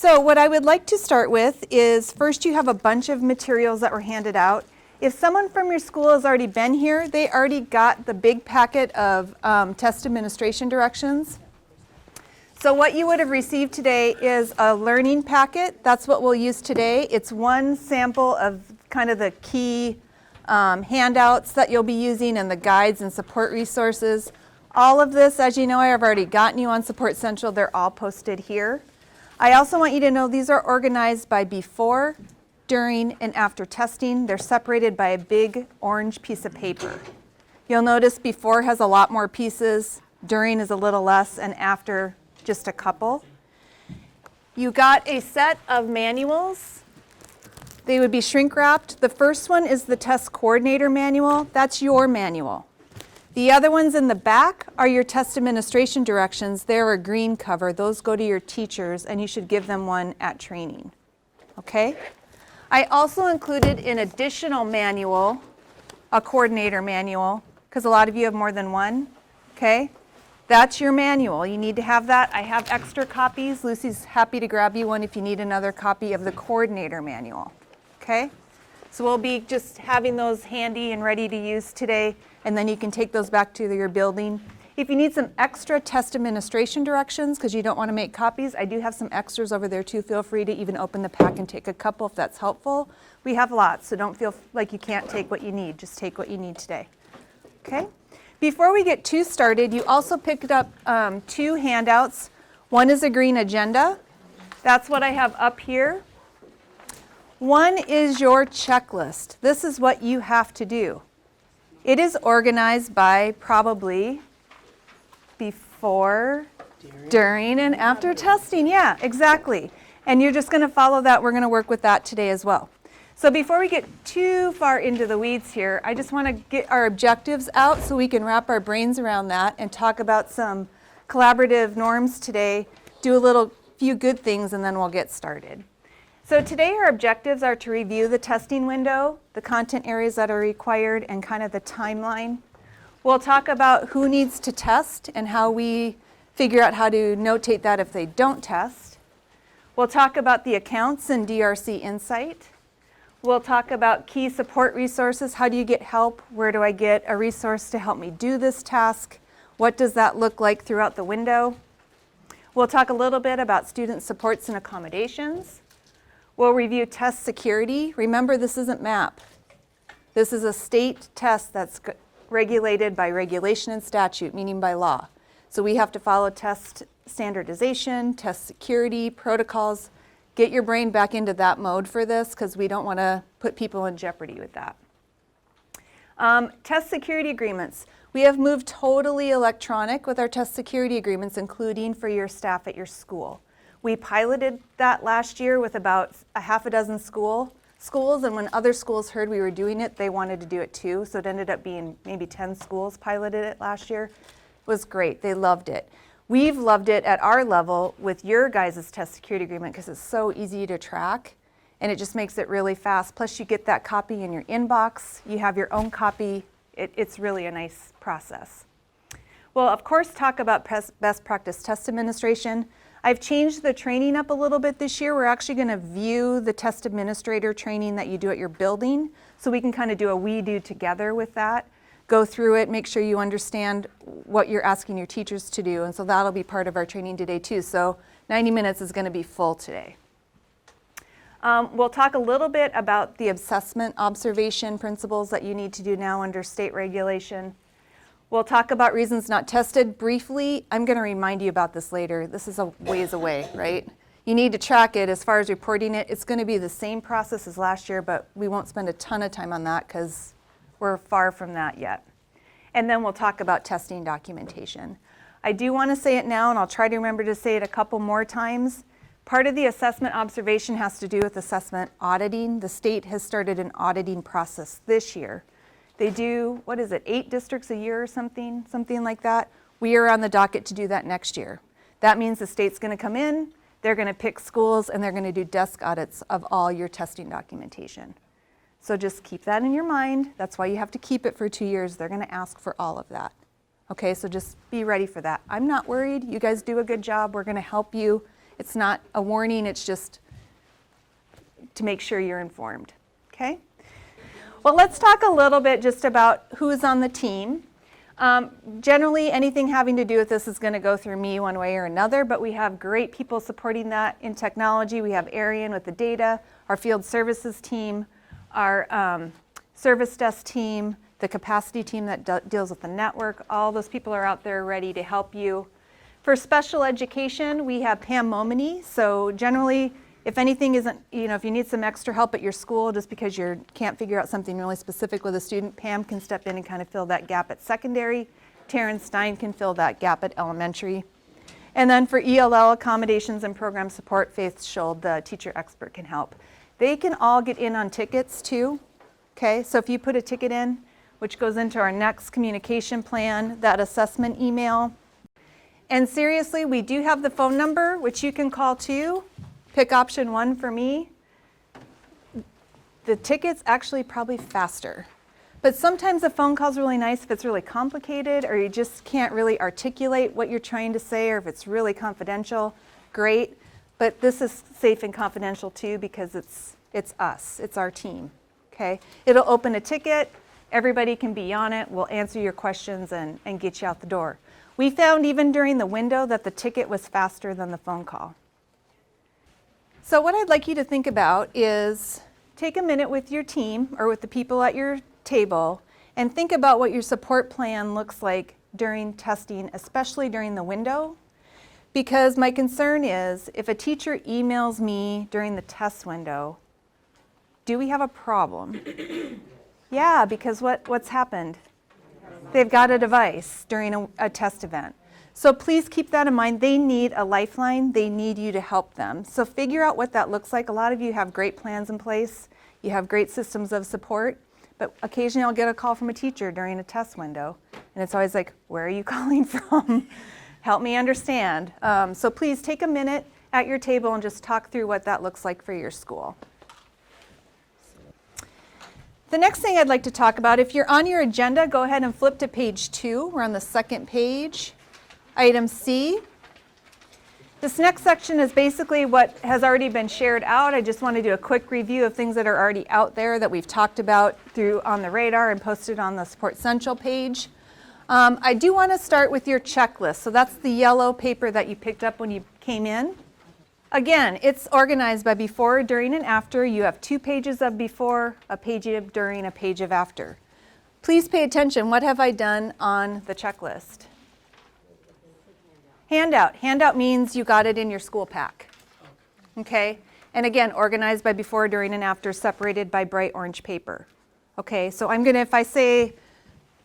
So what I would like to start with is first you have a bunch of materials that were handed out. If someone from your school has already been here, they already got the big packet of test administration directions. So what you would have received today is a learning packet. That's what we'll use today. It's one sample of kind of the key handouts that you'll be using and the guides and support resources. All of this, as you know, I have already gotten you on Support Central. They're all posted here. I also want you to know these are organized by before, during, and after testing. They're separated by a big orange piece of paper. You'll notice before has a lot more pieces, during is a little less, and after just a couple. You got a set of manuals. They would be shrink wrapped. The first one is the test coordinator manual. That's your manual. The other ones in the back are your test administration directions. They're a green cover. Those go to your teachers, and you should give them one at training. Okay? I also included an additional manual, a coordinator manual, because a lot of you have more than one. Okay? That's your manual. You need to have that. I have extra copies. Lucy's happy to grab you one if you need another copy of the coordinator manual. Okay? So we'll be just having those handy and ready to use today, and then you can take those back to your building. If you need some extra test administration directions because you don't want to make copies, I do have some extras over there too. Feel free to even open the pack and take a couple if that's helpful. We have lots, so don't feel like you can't take what you need. Just take what you need today. Okay? Before we get too started, you also picked up 2 handouts. One is a green agenda. That's what I have up here. One is your checklist. This is what you have to do. It is organized by probably before, during, and after testing. Yeah, exactly. And you're just going to follow that. We're going to work with that today as well. So before we get too far into the weeds here, I just want to get our objectives out so we can wrap our brains around that and talk about some collaborative norms today, do a few good things, and then we'll get started. So today our objectives are to review the testing window, the content areas that are required, and kind of the timeline. We'll talk about who needs to test and how we figure out how to notate that if they don't test. We'll talk about the accounts and Drc Insight. We'll talk about key support resources. How do you get help? Where do I get a resource to help me do this task? What does that look like throughout the window? We'll talk a little bit about student supports and accommodations. We'll review test security. Remember, this isn't MAP. This is a state test that's regulated by regulation and statute, meaning by law. So we have to follow test standardization, test security, protocols. Get your brain back into that mode for this because we don't want to put people in jeopardy with that. Test security agreements. We have moved totally electronic with our test security agreements, including for your staff at your school. We piloted that last year with about a half a dozen schools, and when other schools heard we were doing it, they wanted to do it too. So it ended up being maybe 10 schools piloted it last year. It was great. They loved it. We've loved it at our level with your guys' test security agreement because it's so easy to track, and it just makes it really fast. Plus, you get that copy in your inbox. You have your own copy. It's really a nice process. We'll, of course, talk about best practice test administration. I've changed the training up a little bit this year. We're actually going to view the test administrator training that you do at your building so we can kind of do a we do together with that. Go through it, make sure you understand what you're asking your teachers to do, and so that'll be part of our training today too. So 90 minutes is going to be full today. We'll talk a little bit about the assessment observation principles that you need to do now under state regulation. We'll talk about reasons not tested briefly. I'm going to remind you about this later. This is a ways away, right? You need to track it as far as reporting it. It's going to be the same process as last year, but we won't spend a ton of time on that because we're far from that yet. And then we'll talk about testing documentation. I do want to say it now, and I'll try to remember to say it a couple more times. Part of the assessment observation has to do with assessment auditing. The state has started an auditing process this year. They do, 8 districts a year or something like that. We are on the docket to do that next year. That means the state's going to come in, they're going to pick schools, and they're going to do desk audits of all your testing documentation. So just keep that in your mind. That's why you have to keep it for 2 years. They're going to ask for all of that. Okay, so just be ready for that. I'm not worried. You guys do a good job. We're going to help you It's not a warning, it's just to make sure you're informed, okay? Well, let's talk a little bit just about who's on the team. Generally, anything having to do with this is going to go through me one way or another, but we have great people supporting that in technology. We have Arian with the data, our field services team, our service desk team, the capacity team that deals with the network. All those people are out there ready to help you. For special education, we have Pam Momini. So generally, if anything isn't, if you need some extra help at your school just because you can't figure out something really specific with a student, Pam can step in and kind of fill that gap at secondary. Taryn Stein can fill that gap at elementary. And then for ELL, accommodations and program support, Faith Schuld, the teacher expert, can help. They can all get in on tickets too. Okay, so if you put a ticket in, which goes into our next communication plan, that assessment email. And seriously, we do have the phone number, which you can call too. Pick option 1 for me. The ticket's actually probably faster. But sometimes the phone call's really nice if it's really complicated or you just can't really articulate what you're trying to say, or if it's really confidential, great. But this is safe and confidential too because it's us, it's our team, okay? It'll open a ticket, everybody can be on it, we'll answer your questions and get you out the door. We found even during the window that the ticket was faster than the phone call. So what I'd like you to think about is take a minute with your team or with the people at your table and think about what your support plan looks like during testing, especially during the window. Because my concern is if a teacher emails me during the test window, do we have a problem? Yeah, because what's happened? They've got a device during a test event. So please keep that in mind. They need a lifeline. They need you to help them. So figure out what that looks like. A lot of you have great plans in place. You have great systems of support. But occasionally I'll get a call from a teacher during a test window. And it's always like, where are you calling from? Help me understand. So please take a minute at your table and just talk through what that looks like for your school. The next thing I'd like to talk about, if you're on your agenda, go ahead and flip to page 2. We're on the second page. Item C. This next section is basically what has already been shared out. I just want to do a quick review of things that are already out there that we've talked about through on the radar and posted on the Support Central page. I do want to start with your checklist. So that's the yellow paper that you picked up when you came in. Again, it's organized by before, during, and after. You have 2 pages of before, a page of during, a page of after. Please pay attention. What have I done on the checklist? Handout. Handout means you got it in your school pack. Okay? And again, organized by before, during, and after, separated by bright orange paper. Okay, so I'm gonna, if I say,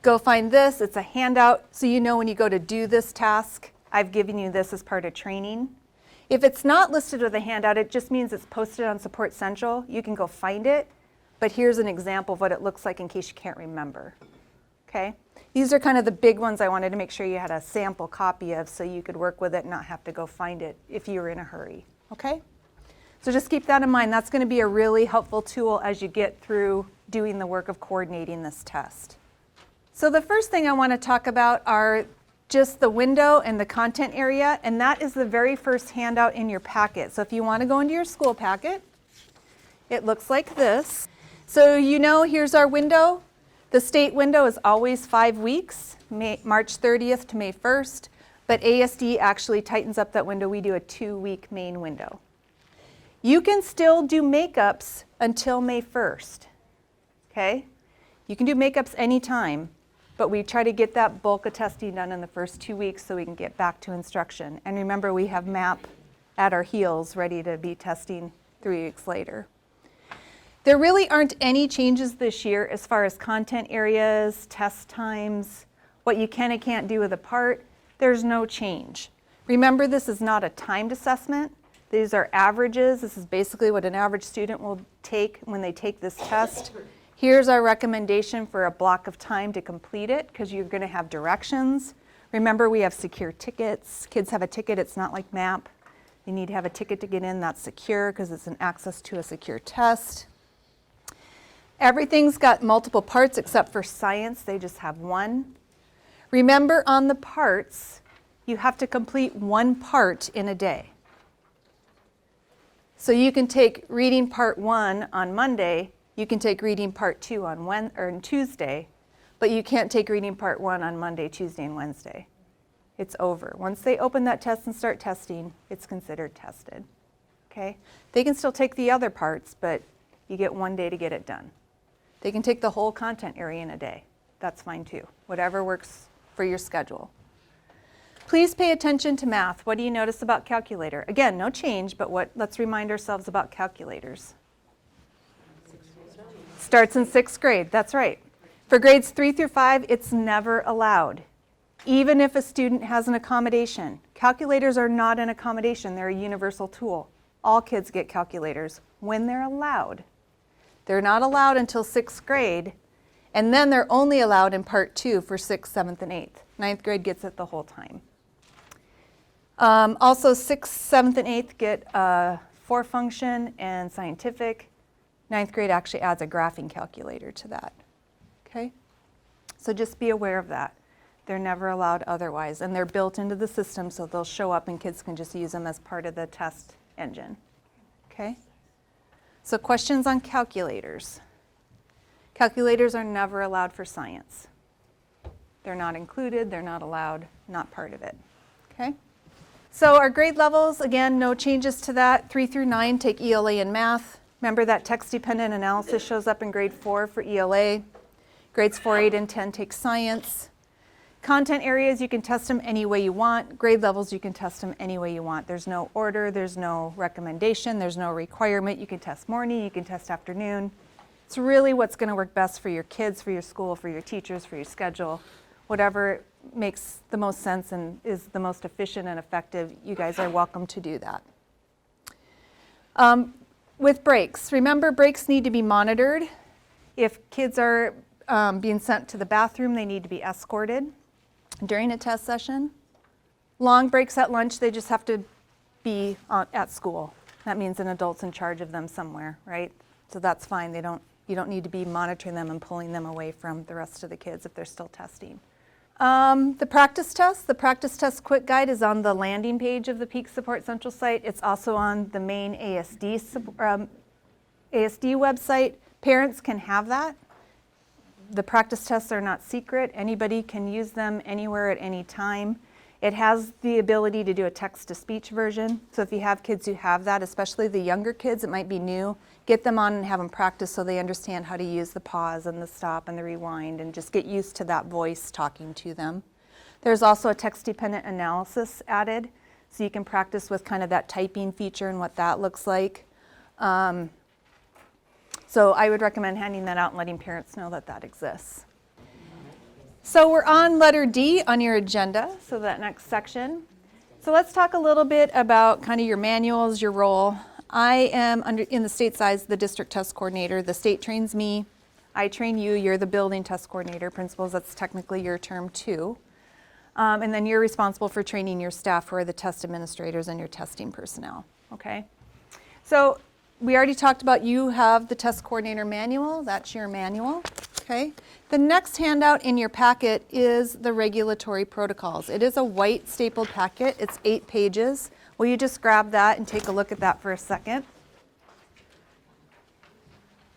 go find this, it's a handout, so you know when you go to do this task, I've given you this as part of training. If it's not listed with a handout, it just means it's posted on Support Central. You can go find it, but here's an example of what it looks like in case you can't remember. Okay? These are kind of the big ones I wanted to make sure you had a sample copy of so you could work with it and not have to go find it if you were in a hurry. Okay? So just keep that in mind. That's going to be a really helpful tool as you get through doing the work of coordinating this test. So the first thing I want to talk about are just the window and the content area, and that is the very first handout in your packet. So if you want to go into your school packet, it looks like this. So you know, here's our window. The state window is always 5 weeks, March 30th to May 1st, but ASD actually tightens up that window. We do a 2-week main window. You can still do makeups until May 1st, okay? You can do makeups anytime, but we try to get that bulk of testing done in the first 2 weeks so we can get back to instruction. And remember, we have MAP at our heels ready to be testing 3 weeks later. There really aren't any changes this year as far as content areas, test times, what you can and can't do with a part. There's no change. Remember, this is not a timed assessment. These are averages. This is basically what an average student will take when they take this test. Here's our recommendation for a block of time to complete it because you're going to have directions. Remember, we have secure tickets. Kids have a ticket. It's not like MAP. You need to have a ticket to get in. That's secure because it's an access to a secure test. Everything's got multiple parts except for science. They just have 1. Remember, on the parts, you have to complete 1 part in a day. So you can take reading part 1 on Monday, you can take reading part 2 on Tuesday, but you can't take reading part 1 on Monday, Tuesday, and Wednesday. It's over. Once they open that test and start testing, it's considered tested. Okay? They can still take the other parts, but you get 1 day to get it done. They can take the whole content area in a day. That's fine too. Whatever works for your schedule. Please pay attention to math. What do you notice about calculator? Again, no change, but let's remind ourselves about calculators. Starts in 6th grade, that's right. For grades 3 through 5, it's never allowed. Even if a student has an accommodation. Calculators are not an accommodation, they're a universal tool. All kids get calculators when they're allowed. They're not allowed until 6th grade, and then they're only allowed in part 2 for 6th, 7th, and 8th. 9th grade gets it the whole time. Also 6th, 7th, and 8th get 4-function and scientific. 9th grade actually adds a graphing calculator to that. Okay? So just be aware of that. They're never allowed otherwise, and they're built into the system so they'll show up and kids can just use them as part of the test engine. Okay? So questions on calculators. Calculators are never allowed for science. They're not included, they're not allowed, not part of it. Okay? So our grade levels, again, no changes to that. 3 through 9 take ELA and math. Remember that text-dependent analysis shows up in grade 4 for ELA. Grades 4, 8, and 10 take science. Content areas, you can test them any way you want. Grade levels, you can test them any way you want. There's no order, there's no recommendation, there's no requirement. You can test morning, you can test afternoon. It's really what's going to work best for your kids, for your school, for your teachers, for your schedule. Whatever makes the most sense and is the most efficient and effective, you guys are welcome to do that. With breaks, remember breaks need to be monitored. If kids are being sent to the bathroom, they need to be escorted during a test session. Long breaks at lunch, they just have to be at school. That means an adult's in charge of them somewhere, right? So that's fine. You don't need to be monitoring them and pulling them away from the rest of the kids if they're still testing. The practice test quick guide is on the landing page of the Peak Support Central site. It's also on the main ASD website. Parents can have that. The practice tests are not secret. Anybody can use them anywhere at any time. It has the ability to do a text-to-speech version. So if you have kids who have that, especially the younger kids, it might be new, get them on and have them practice so they understand how to use the pause and the stop and the rewind and just get used to that voice talking to them. There's also a text-dependent analysis added, so you can practice with kind of that typing feature and what that looks like. So I would recommend handing that out and letting parents know that that exists. So we're on letter D on your agenda, so that next section. So let's talk a little bit about kind of your manuals, your role. I am in the state side, the district test coordinator. The state trains me. I train you. You're the building test coordinator. Principals, that's technically your term too. And then you're responsible for training your staff, who are the test administrators and your testing personnel. Okay? So we already talked about you have the test coordinator manual. That's your manual. Okay. The next handout in your packet is the regulatory protocols. It is a white stapled packet. It's 8 pages. Will you just grab that and take a look at that for a second?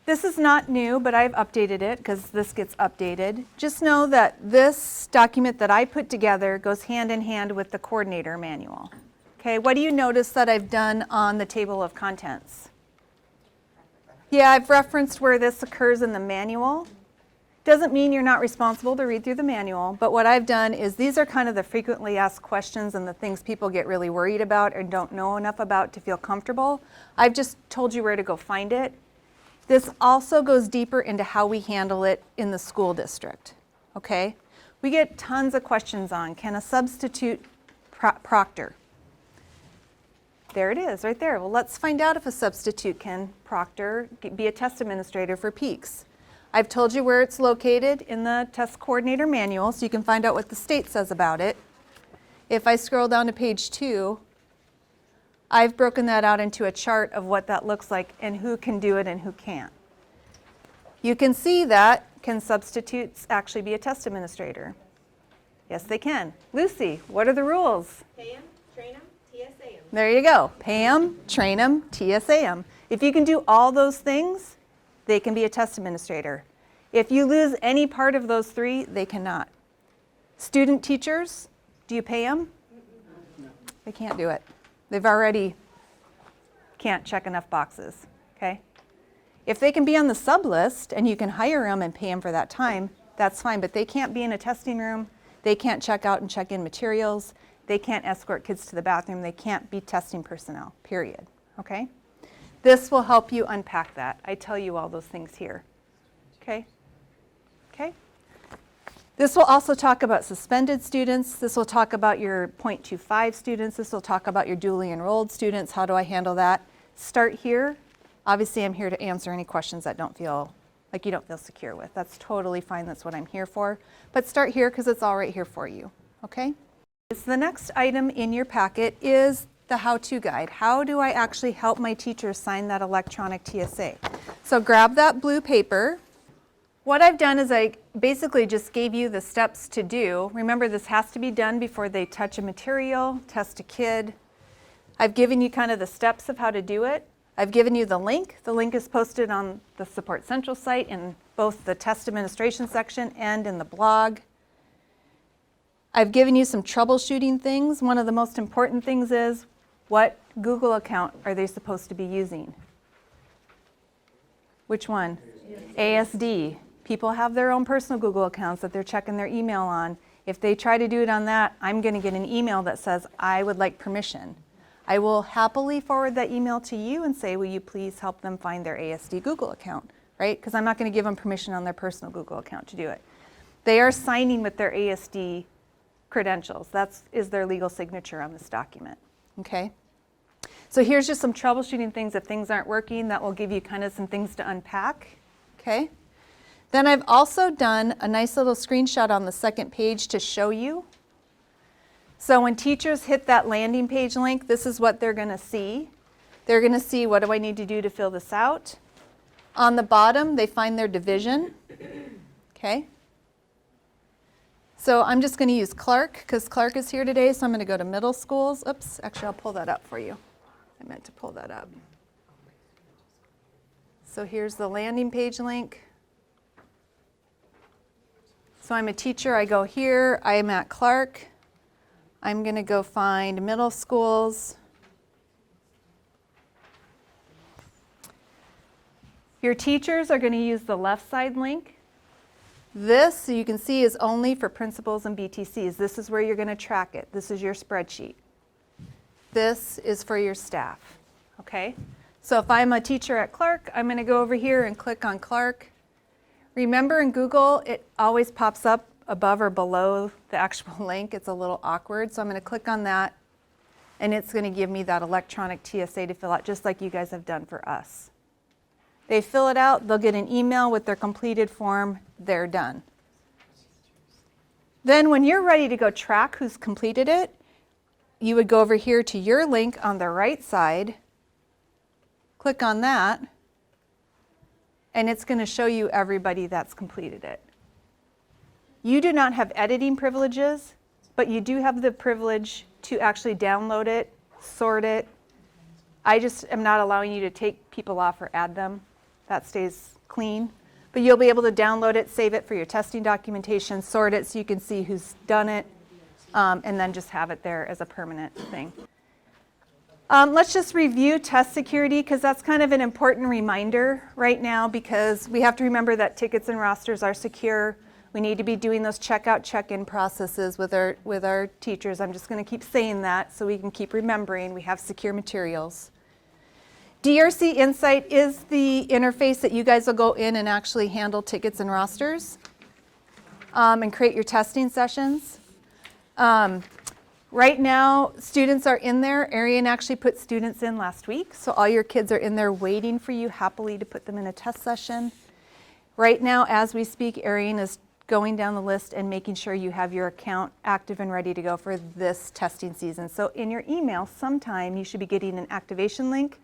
This is not new, but I've updated it because this gets updated. Just know that this document that I put together goes hand in hand with the coordinator manual. Okay, what do you notice that I've done on the table of contents? Yeah, I've referenced where this occurs in the manual. Doesn't mean you're not responsible to read through the manual, but what I've done is these are kind of the frequently asked questions and the things people get really worried about or don't know enough about to feel comfortable. I've just told you where to go find it. This also goes deeper into how we handle it in the school district, okay? We get tons of questions on, can a substitute proctor? There it is, right there. Well, let's find out if a substitute can proctor, be a test administrator for peaks. I've told you where it's located in the test coordinator manual, so you can find out what the state says about it. If I scroll down to page 2, I've broken that out into a chart of what that looks like and who can do it and who can't. You can see that, can substitutes actually be a test administrator? Yes, they can. Lucy, what are the rules? Pay them, train them, TSA them. There you go. Pay them, train them, TSA them. If you can do all those things, they can be a test administrator. If you lose any part of those three, they cannot. Student teachers, do you pay them? No. They can't do it. They've already can't check enough boxes, okay? If they can be on the sub list and you can hire them and pay them for that time, that's fine, but they can't be in a testing room. They can't check out and check in materials. They can't escort kids to the bathroom. They can't be testing personnel, period, okay? This will help you unpack that. I tell you all those things here, okay? Okay? This will also talk about suspended students. This will talk about your .25 students. This will talk about your dually enrolled students. How do I handle that? Start here. Obviously, I'm here to answer any questions that don't feel like you don't feel secure with. That's totally fine. That's what I'm here for. But start here because it's all right here for you, okay? The next item in your packet is the how-to guide. How do I actually help my teachers sign that electronic TSA? So grab that blue paper. What I've done is I basically just gave you the steps to do. Remember, this has to be done before they touch a material, test a kid. I've given you kind of the steps of how to do it. I've given you the link. The link is posted on the Support Central site in both the test administration section and in the blog. I've given you some troubleshooting things. One of the most important things is, what Google account are they supposed to be using? Which one? ASD. People have their own personal Google accounts that they're checking their email on. If they try to do it on that, I'm going to get an email that says, I would like permission. I will happily forward that email to you and say, will you please help them find their ASD Google account, right? Because I'm not going to give them permission on their personal Google account to do it. They are signing with their ASD credentials. That is their legal signature on this document, okay? So here's just some troubleshooting things. If things aren't working, that will give you kind of some things to unpack, okay? Then I've also done a nice little screenshot on the second page to show you. So when teachers hit that landing page link, this is what they're going to see. They're going to see, what do I need to do to fill this out? On the bottom, they find their division, okay? So I'm just going to use Clark because Clark is here today, so I'm going to go to middle schools. Oops, actually I'll pull that up for you. I meant to pull that up. So here's the landing page link. So I'm a teacher, I go here, I'm at Clark. I'm going to go find middle schools. Your teachers are going to use the left side link. This, so you can see, is only for principals and BTCs. This is where you're going to track it. This is your spreadsheet. This is for your staff, okay? So if I'm a teacher at Clark, I'm going to go over here and click on Clark. Remember, in Google, it always pops up above or below the actual link. It's a little awkward, so I'm going to click on that, and it's going to give me that electronic TSA to fill out, just like you guys have done for us. They fill it out, they'll get an email with their completed form, they're done. Then when you're ready to go track who's completed it, you would go over here to your link on the right side, click on that, and it's going to show you everybody that's completed it. You do not have editing privileges, but you do have the privilege to actually download it, sort it. I just am not allowing you to take people off or add them. That stays clean. But you'll be able to download it, save it for your testing documentation, sort it so you can see who's done it, and then just have it there as a permanent thing. Let's just review test security, because that's kind of an important reminder right now, because we have to remember that tickets and rosters are secure. We need to be doing those checkout, check-in processes with our teachers. I'm just going to keep saying that so we can keep remembering we have secure materials. Drc Insight is the interface that you guys will go in and actually handle tickets and rosters and create your testing sessions. Right now, students are in there. Arian actually put students in last week, so all your kids are in there waiting for you happily to put them in a test session. Right now, as we speak, Arian is going down the list and making sure you have your account active and ready to go for this testing season. So in your email, sometime you should be getting an activation link.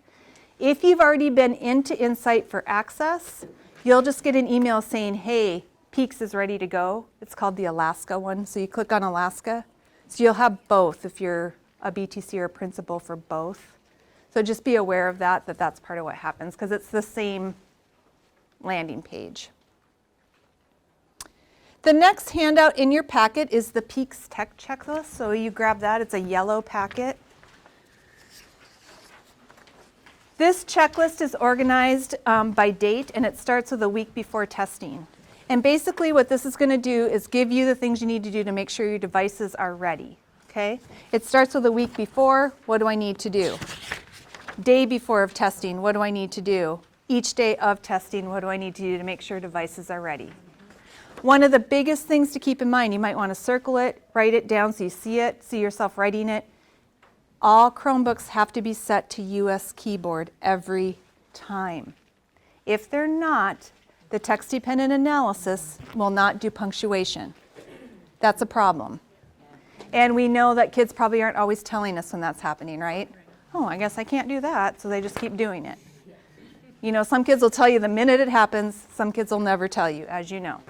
If you've already been into Insight for access, you'll just get an email saying, hey, Peaks is ready to go. It's called the Alaska one, so you click on Alaska. So you'll have both if you're a BTC or a principal for both. So just be aware of that, that's part of what happens, because it's the same landing page. The next handout in your packet is the Peaks Tech Checklist. So you grab that, it's a yellow packet. This checklist is organized by date, and it starts with a week before testing. And basically what this is going to do is give you the things you need to do to make sure your devices are ready. Okay? It starts with a week before. What do I need to do? Day before of testing, what do I need to do? Each day of testing, what do I need to do to make sure devices are ready? One of the biggest things to keep in mind, you might want to circle it, write it down so you see it, see yourself writing it. All Chromebooks have to be set to US keyboard every time. If they're not, the text-dependent analysis will not do punctuation. That's a problem. And we know that kids probably aren't always telling us when that's happening, right? Oh, I guess I can't do that, so they just keep doing it. You know, some kids will tell you the minute it happens, some kids will never tell you, as you know.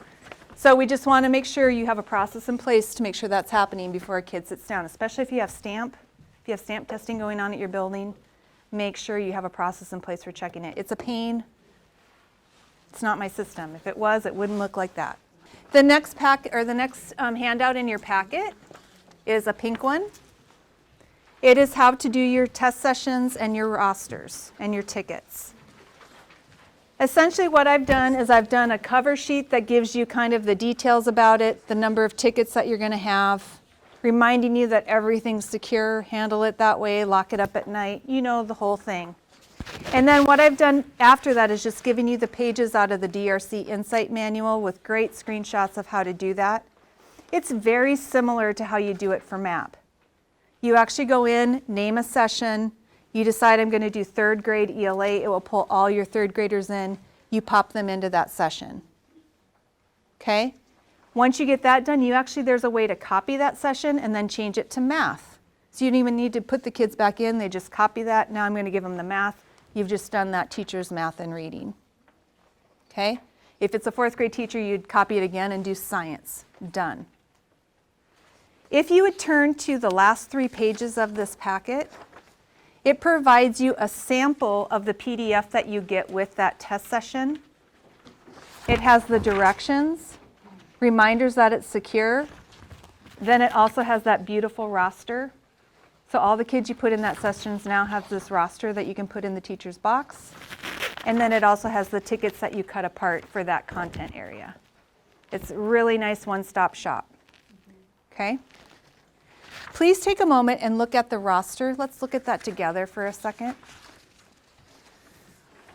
So we just want to make sure you have a process in place to make sure that's happening before a kid sits down, especially if you have stamp testing going on at your building. Make sure you have a process in place for checking it. It's a pain. It's not my system. If it was, it wouldn't look like that. The next handout in your packet is a pink one. It is how to do your test sessions and your rosters and your tickets. Essentially what I've done is I've done a cover sheet that gives you kind of the details about it, the number of tickets that you're going to have, reminding you that everything's secure, handle it that way, lock it up at night, you know, the whole thing. And then what I've done after that is just giving you the pages out of the Drc Insight manual with great screenshots of how to do that. It's very similar to how you do it for MAP. You actually go in, name a session, you decide I'm going to do third grade ELA, it will pull all your third graders in, you pop them into that session. Okay? Once you get that done, there's a way to copy that session and then change it to math. So you don't even need to put the kids back in, they just copy that. Now I'm going to give them the math. You've just done that teacher's math and reading. Okay? If it's a fourth grade teacher, you'd copy it again and do science. Done. If you would turn to the last 3 pages of this packet, it provides you a sample of the PDF that you get with that test session. It has the directions, reminders that it's secure. Then it also has that beautiful roster. So all the kids you put in that sessions now have this roster that you can put in the teacher's box. And then it also has the tickets that you cut apart for that content area. It's a really nice one-stop shop. Okay? Please take a moment and look at the roster. Let's look at that together for a second.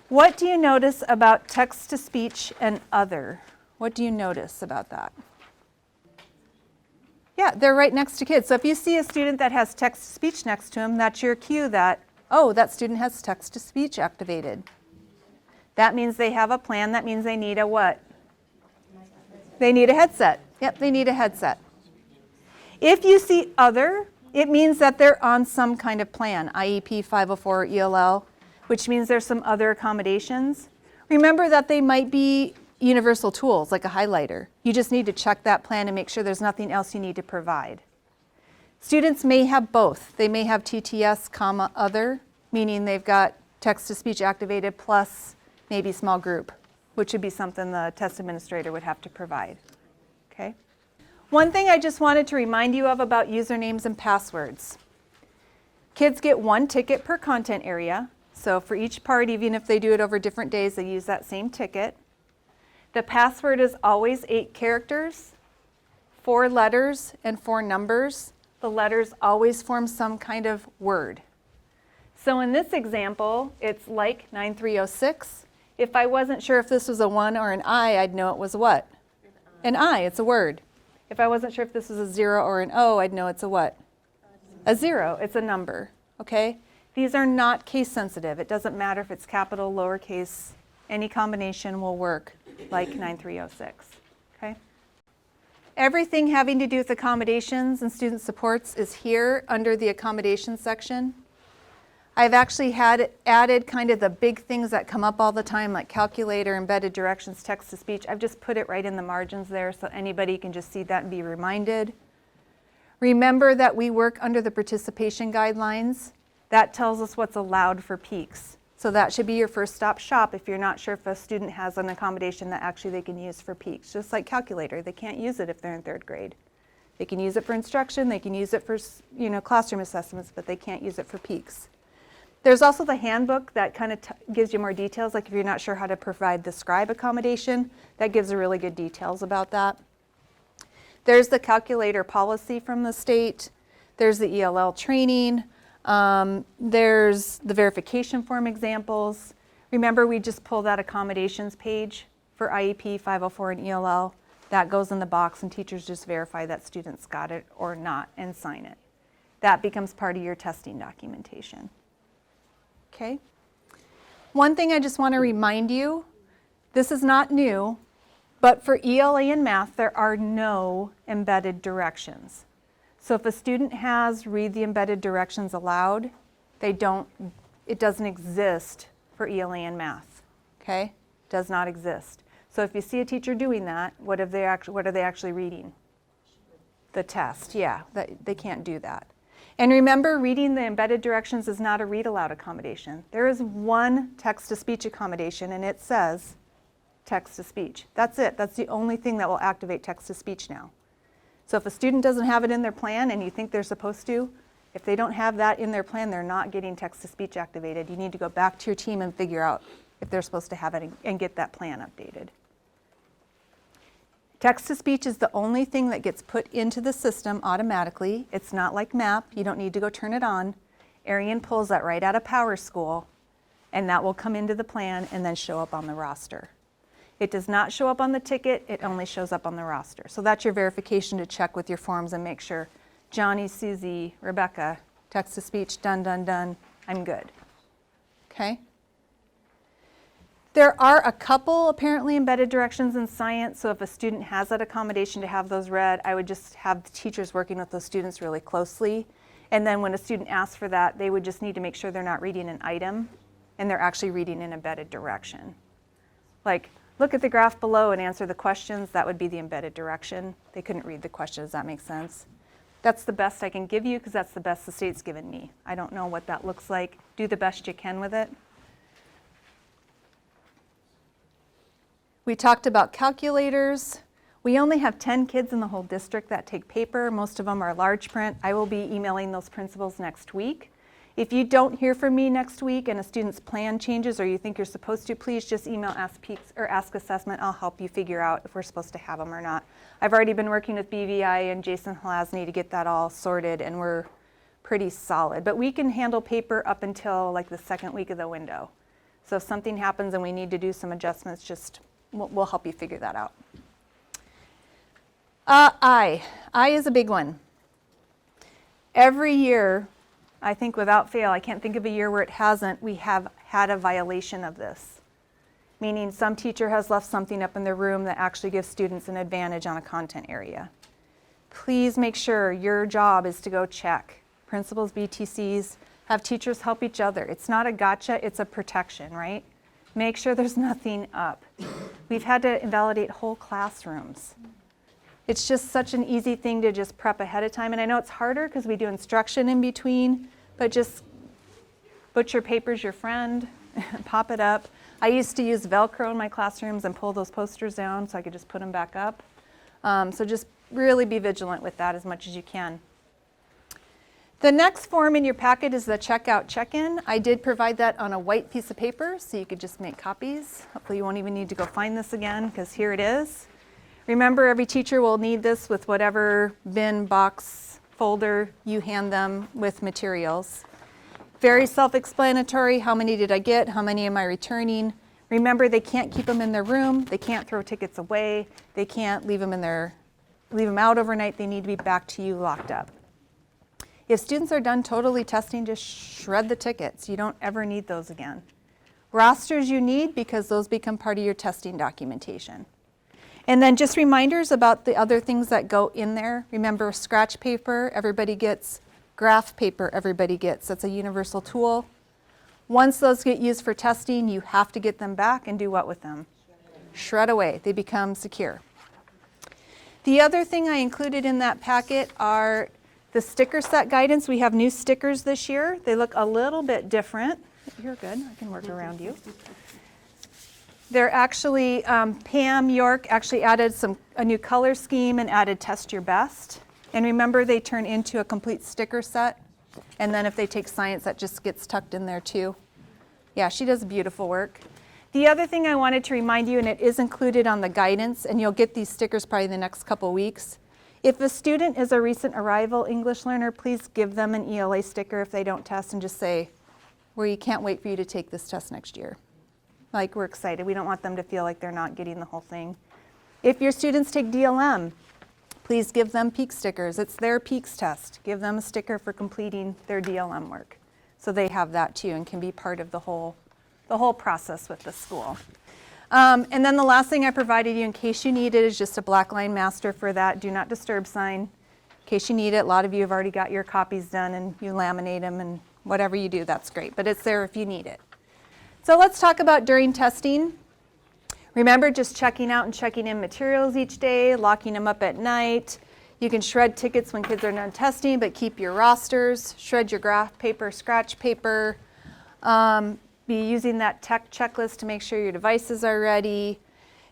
What do you notice about text-to-speech and other? What do you notice about that? Yeah, they're right next to kids. So if you see a student that has text-to-speech next to him, that's your cue that, oh, that student has text-to-speech activated. That means they have a plan. That means they need a what? They need a headset. Yep, they need a headset. If you see other, it means that they're on some kind of plan, IEP 504 or ELL, which means there's some other accommodations. Remember that they might be universal tools, like a highlighter. You just need to check that plan and make sure there's nothing else you need to provide. Students may have both. They may have TTS, comma, other, meaning they've got text-to-speech activated plus maybe small group, which would be something the test administrator would have to provide. Okay? One thing I just wanted to remind you of about usernames and passwords. Kids get 1 ticket per content area. So for each part, even if they do it over different days, they use that same ticket. The password is always 8 characters, 4 letters, and 4 numbers. The letters always form some kind of word. So in this example, it's like 9306. If I wasn't sure if this was a 1 or an I, I'd know it was what? An I, it's a word. If I wasn't sure if this was a 0 or an O, I'd know it's a what? A 0, it's a number, okay? These are not case sensitive. It doesn't matter if it's capital, lowercase, any combination will work like 9306, okay? Everything having to do with accommodations and student supports is here under the accommodation section. I've actually added kind of the big things that come up all the time, like calculator, embedded directions, text-to-speech. I've just put it right in the margins there so anybody can just see that and be reminded. Remember that we work under the participation guidelines. That tells us what's allowed for peaks. So that should be your first stop shop if you're not sure if a student has an accommodation that actually they can use for peaks. Just like calculator, they can't use it if they're in 3rd grade. They can use it for instruction, they can use it for classroom assessments, but they can't use it for peaks. There's also the handbook that kind of gives you more details, like if you're not sure how to provide the scribe accommodation, that gives you really good details about that. There's the calculator policy from the state. There's the ELL training. There's the verification form examples. Remember, we just pulled that accommodations page for IEP, 504, and ELL. That goes in the box, and teachers just verify that students got it or not and sign it. That becomes part of your testing documentation. Okay? One thing I just want to remind you, this is not new, but for ELA and math, there are no embedded directions. So if a student has read the embedded directions aloud, it doesn't exist for ELA and math, okay? Does not exist. So if you see a teacher doing that, what are they actually reading? The test, yeah, they can't do that. And remember, reading the embedded directions is not a read aloud accommodation. There is one text-to-speech accommodation, and it says text-to-speech. That's it. That's the only thing that will activate text-to-speech now. So if a student doesn't have it in their plan and you think they're supposed to, if they don't have that in their plan, they're not getting text-to-speech activated. You need to go back to your team and figure out if they're supposed to have it and get that plan updated. Text-to-speech is the only thing that gets put into the system automatically. It's not like MAP. You don't need to go turn it on. Arian pulls that right out of PowerSchool, and that will come into the plan and then show up on the roster. It does not show up on the ticket. It only shows up on the roster. So that's your verification to check with your forms and make sure Johnny, Susie, Rebecca, text-to-speech, done, done, done, I'm good. Okay? There are a couple apparently embedded directions in science, so if a student has that accommodation to have those read, I would just have the teachers working with those students really closely. And then when a student asks for that, they would just need to make sure they're not reading an item and they're actually reading an embedded direction. Like, look at the graph below and answer the questions. That would be the embedded direction. They couldn't read the question. Does that make sense? That's the best I can give you because that's the best the state's given me. I don't know what that looks like. Do the best you can with it. We talked about calculators. We only have 10 kids in the whole district that take paper. Most of them are large print. I will be emailing those principals next week. If you don't hear from me next week and a student's plan changes or you think you're supposed to, please just email Ask Peaks or Ask Assessment. I'll help you figure out if we're supposed to have them or not. I've already been working with BVI and Jason Halasny to get that all sorted, and we're pretty solid. But we can handle paper up until like the 2nd week of the window. So if something happens and we need to do some adjustments, just we'll help you figure that out. I is a big one. Every year, I think without fail, I can't think of a year where it hasn't, we have had a violation of this. Meaning some teacher has left something up in their room that actually gives students an advantage on a content area. Please make sure your job is to go check. Principals, BTCs, have teachers help each other. It's not a gotcha, it's a protection, right? Make sure there's nothing up. We've had to invalidate whole classrooms. It's just such an easy thing to just prep ahead of time. And I know it's harder because we do instruction in between, but just butcher paper's your friend, pop it up. I used to use Velcro in my classrooms and pull those posters down so I could just put them back up. So just really be vigilant with that as much as you can. The next form in your packet is the checkout check-in. I did provide that on a white piece of paper so you could just make copies. Hopefully you won't even need to go find this again because here it is. Remember, every teacher will need this with whatever bin, box, folder you hand them with materials. Very self-explanatory. How many did I get? How many am I returning? Remember, they can't keep them in their room. They can't throw tickets away. They can't leave them out overnight. They need to be back to you locked up. If students are done totally testing, just shred the tickets. You don't ever need those again. Rosters you need because those become part of your testing documentation. And then just reminders about the other things that go in there. Remember, scratch paper, everybody gets. Graph paper, everybody gets. That's a universal tool. Once those get used for testing, you have to get them back and do what with them? Shred away. They become secure. The other thing I included in that packet are The sticker set guidance, we have new stickers this year. They look a little bit different. You're good, I can work around you. They're actually, Pam York actually added a new color scheme and added Test Your Best. And remember, they turn into a complete sticker set. And then if they take science, that just gets tucked in there too. Yeah, she does beautiful work. The other thing I wanted to remind you, and it is included on the guidance, and you'll get these stickers probably the next couple weeks. If a student is a recent arrival English learner, please give them an ELA sticker if they don't test and just say, we can't wait for you to take this test next year. Like, we're excited. We don't want them to feel like they're not getting the whole thing. If your students take DLM, please give them PEAK stickers. It's their PEAKS test. Give them a sticker for completing their DLM work. So they have that too and can be part of the whole process with the school. And then the last thing I provided you in case you need it is just a black line master for that do not disturb sign. In case you need it, a lot of you have already got your copies done and you laminate them, and whatever you do, that's great. But it's there if you need it. So let's talk about during testing. Remember, just checking out and checking in materials each day, locking them up at night. You can shred tickets when kids are done testing, but keep your rosters, shred your graph paper, scratch paper. Be using that tech checklist to make sure your devices are ready.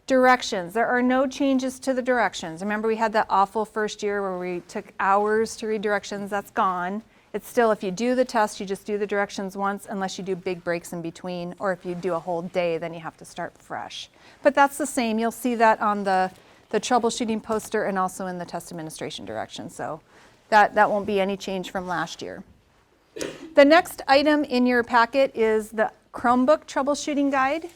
Directions, there are no changes to the directions. Remember, we had that awful first year where we took hours to read directions. That's gone. It's still, if you do the test, you just do the directions once unless you do big breaks in between, or if you do a whole day, then you have to start fresh. But that's the same. You'll see that on the troubleshooting poster and also in the test administration direction. So that won't be any change from last year. The next item in your packet is the Chromebook troubleshooting guide.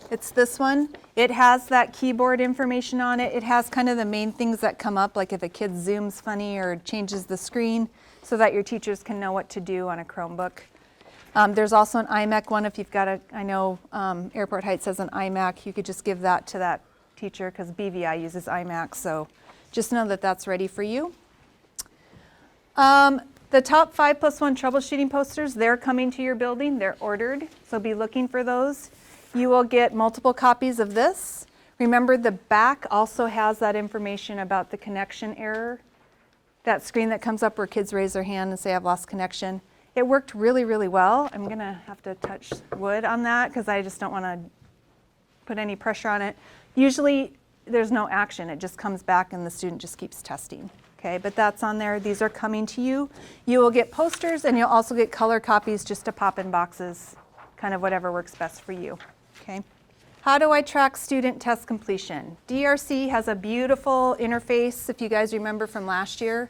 It's this one. It has that keyboard information on it. It has kind of the main things that come up, like if a kid zooms funny or changes the screen, so that your teachers can know what to do on a Chromebook. There's also an iMac one if you've got a, I know Airport Heights has an iMac. You could just give that to that teacher because BVI uses iMac, so just know that that's ready for you. The top 5+1 troubleshooting posters, they're coming to your building. They're ordered, so be looking for those. You will get multiple copies of this. Remember, the back also has that information about the connection error. That screen that comes up where kids raise their hand and say, I've lost connection. It worked really, really well. I'm going to have to touch wood on that because I just don't want to put any pressure on it. Usually, there's no action. It just comes back and the student just keeps testing. Okay, but that's on there. These are coming to you. You will get posters and you'll also get color copies just to pop in boxes, kind of whatever works best for you. Okay. How do I track student test completion? DRC has a beautiful interface, if you guys remember from last year.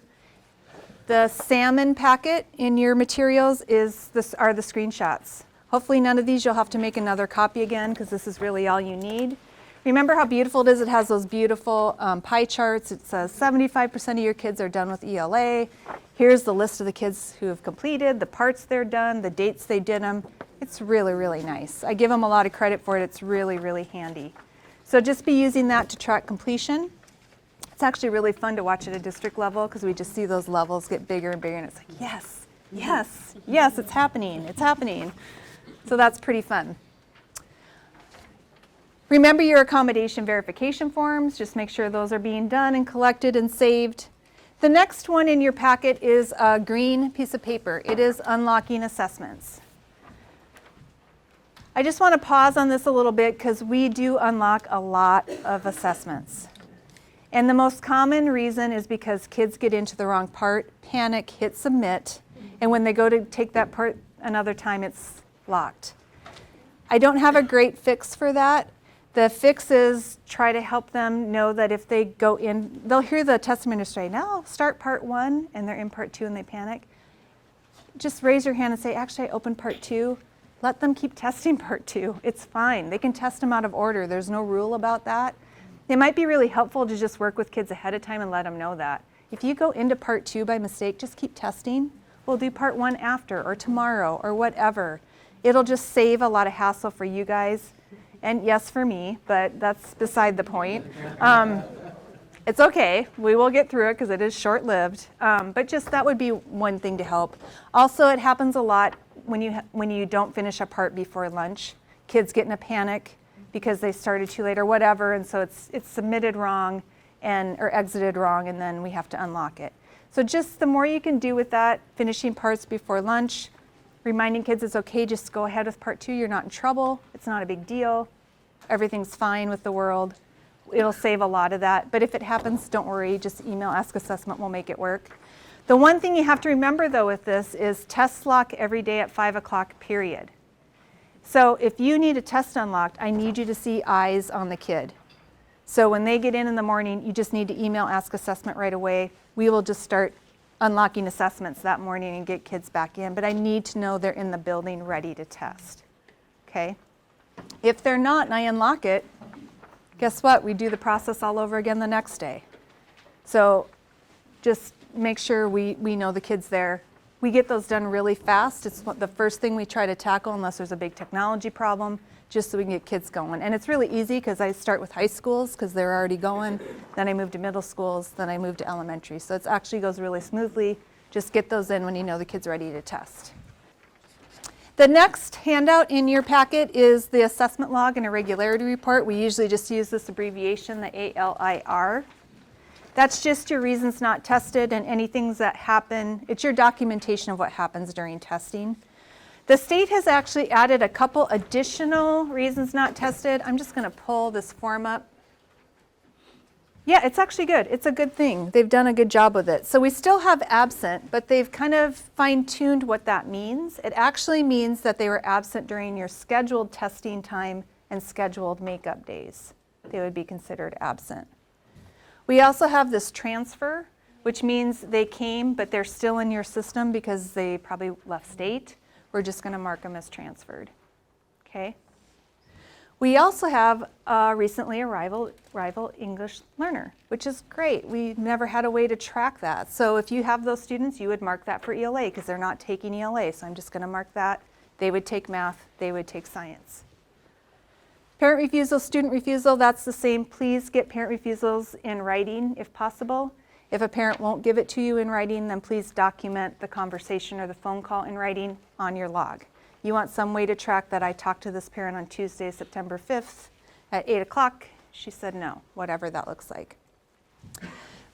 The salmon packet in your materials are the screenshots. Hopefully none of these you'll have to make another copy again because this is really all you need. Remember how beautiful it is? It has those beautiful pie charts. It says 75% of your kids are done with ELA. Here's the list of the kids who have completed, the parts they're done, the dates they did them. It's really, really nice. I give them a lot of credit for it. It's really, really handy. So just be using that to track completion. It's actually really fun to watch at a district level because we just see those levels get bigger and bigger and it's like, yes, yes, yes, it's happening, it's happening. So that's pretty fun. Remember your accommodation verification forms. Just make sure those are being done and collected and saved. The next one in your packet is a green piece of paper. It is unlocking assessments. I just want to pause on this a little bit because we do unlock a lot of assessments. And the most common reason is because kids get into the wrong part, panic, hit submit, and when they go to take that part another time, it's locked. I don't have a great fix for that. The fix is try to help them know that if they go in, they'll hear the test administrator, now start part 1, and they're in part 2 and they panic. Just raise your hand and say, actually I opened part 2. Let them keep testing part 2. It's fine. They can test them out of order. There's no rule about that. It might be really helpful to just work with kids ahead of time and let them know that. If you go into part 2 by mistake, just keep testing. We'll do part 1 after or tomorrow or whatever. It'll just save a lot of hassle for you guys. And yes, for me, but that's beside the point. It's okay. We will get through it because it is short-lived. But just that would be one thing to help. Also, it happens a lot when you don't finish a part before lunch. Kids get in a panic because they started too late or whatever, and so it's submitted wrong or exited wrong, and then we have to unlock it. So just the more you can do with that, finishing parts before lunch, reminding kids it's okay, just go ahead with part 2. You're not in trouble. It's not a big deal. Everything's fine with the world. It'll save a lot of that. But if it happens, don't worry. Just email Ask Assessment. We'll make it work. The one thing you have to remember, though, with this is tests lock every day at 5 o'clock, period. So if you need a test unlocked, I need you to see eyes on the kid. So when they get in the morning, you just need to email Ask Assessment right away. We will just start unlocking assessments that morning and get kids back in. But I need to know they're in the building ready to test. Okay? If they're not and I unlock it, guess what? We do the process all over again the next day. So just make sure we know the kid's there. We get those done really fast. It's the first thing we try to tackle unless there's a big technology problem, just so we can get kids going. And it's really easy because I start with high schools because they're already going. Then I move to middle schools. Then I move to elementary. So it actually goes really smoothly. Just get those in when you know the kid's ready to test. The next handout in your packet is the assessment log and irregularity report. We usually just use this abbreviation, the ALIR. That's just your reasons not tested and any things that happen. It's your documentation of what happens during testing. The state has actually added a couple additional reasons not tested. I'm just going to pull this form up. Yeah, it's actually good. It's a good thing. They've done a good job with it. So we still have absent, but they've kind of fine-tuned what that means. It actually means that they were absent during your scheduled testing time and scheduled makeup days. They would be considered absent. We also have this transfer, which means they came, but they're still in your system because they probably left state. We're just going to mark them as transferred. Okay? We also have a recently arrival English learner, which is great. We never had a way to track that. So if you have those students, you would mark that for ELA because they're not taking ELA. So I'm just going to mark that. They would take math. They would take science. Parent refusal, student refusal, that's the same. Please get parent refusals in writing if possible. If a parent won't give it to you in writing, then please document the conversation or the phone call in writing on your log. You want some way to track that I talked to this parent on Tuesday, September 5th at 8 o'clock. She said no, whatever that looks like.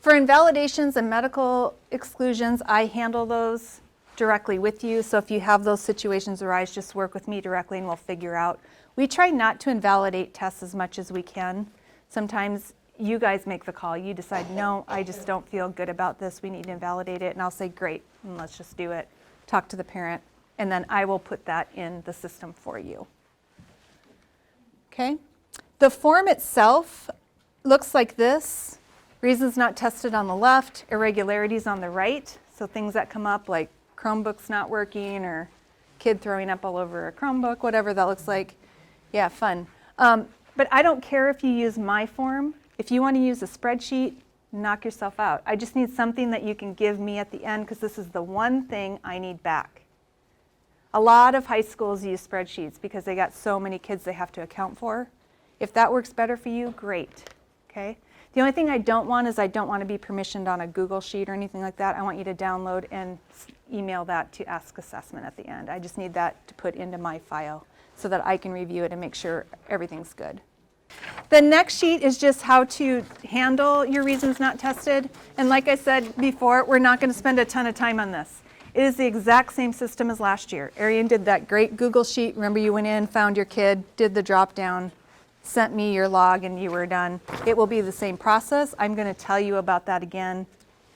For invalidations and medical exclusions, I handle those directly with you. So if you have those situations arise, just work with me directly and we'll figure out. We try not to invalidate tests as much as we can. Sometimes you guys make the call. You decide, no, I just don't feel good about this. We need to invalidate it. And I'll say, great, and let's just do it. Talk to the parent, and then I will put that in the system for you. Okay? The form itself looks like this. Reasons not tested on the left, irregularities on the right. So things that come up like Chromebook's not working or kid throwing up all over a Chromebook, whatever that looks like. Yeah, fun. But I don't care if you use my form. If you want to use a spreadsheet, knock yourself out. I just need something that you can give me at the end because this is the one thing I need back. A lot of high schools use spreadsheets because they got so many kids they have to account for. If that works better for you, great. Okay? The only thing I don't want is I don't want to be permissioned on a Google Sheet or anything like that. I want you to download and email that to Ask Assessment at the end. I just need that to put into my file so that I can review it and make sure everything's good. The next sheet is just how to handle your reasons not tested. And like I said before, we're not going to spend a ton of time on this. It is the exact same system as last year. Arian did that great Google Sheet. Remember, you went in, found your kid, did the drop down, sent me your log, and you were done. It will be the same process. I'm going to tell you about that again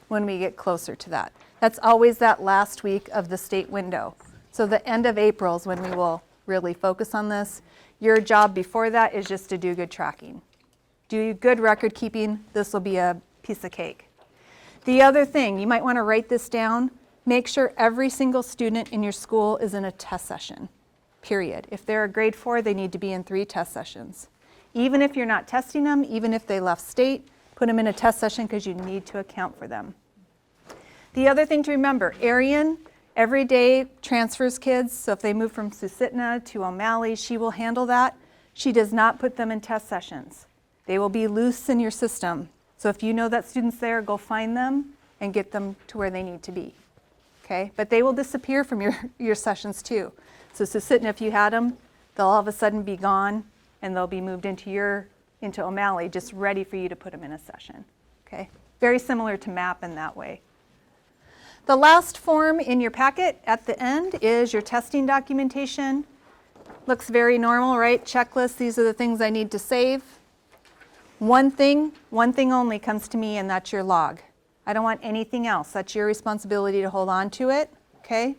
when we get closer to that. That's always that last week of the state window. So the end of April is when we will really focus on this. Your job before that is just to do good tracking. Do good record keeping. This will be a piece of cake. The other thing, you might want to write this down. Make sure every single student in your school is in a test session, period. If they're a grade 4, they need to be in 3 test sessions. Even if you're not testing them, even if they left state, put them in a test session because you need to account for them. The other thing to remember, Arian every day transfers kids, so if they move from Susitna to O'Malley, she will handle that. She does not put them in test sessions. They will be loose in your system. So if you know that student's there, go find them and get them to where they need to be. Okay? But they will disappear from your sessions too. So Susitna, if you had them, they'll all of a sudden be gone and they'll be moved into O'Malley, just ready for you to put them in a session. Okay? Very similar to MAP in that way. The last form in your packet at the end is your testing documentation. Looks very normal, right? Checklist, these are the things I need to save. One thing only comes to me, and that's your log. I don't want anything else. That's your responsibility to hold on to it, okay?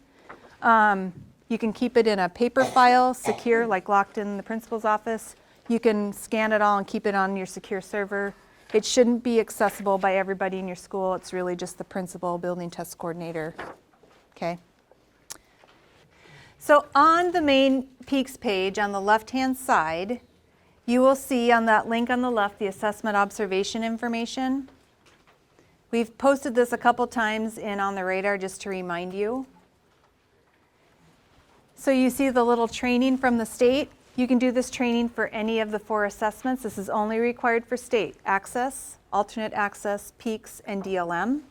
You can keep it in a paper file, secure, like locked in the principal's office. You can scan it all and keep it on your secure server. It shouldn't be accessible by everybody in your school. It's really just the principal, building test coordinator, okay? So on the main Peaks page on the left-hand side, you will see on that link on the left the assessment observation information. We've posted this a couple times in On the Radar just to remind you. So you see the little training from the state. You can do this training for any of the 4 assessments. This is only required for state access, alternate access, Peaks, and DLM.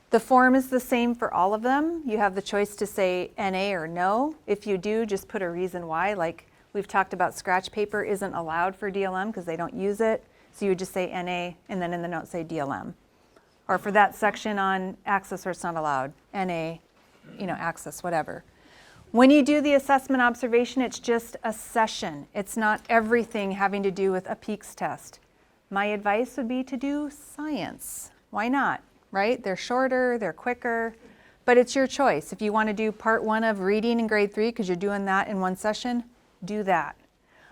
The form is the same for all of them. You have the choice to say NA or no. If you do, just put a reason why. Like we've talked about, scratch paper isn't allowed for DLM because they don't use it. So you would just say NA and then in the note say DLM. Or for that section on access, or it's not allowed, NA, access, whatever. When you do the assessment observation, it's just a session. It's not everything having to do with a Peaks test. My advice would be to do science. Why not, right? They're shorter, they're quicker, but it's your choice. If you want to do part 1 of reading in grade 3 because you're doing that in one session, do that.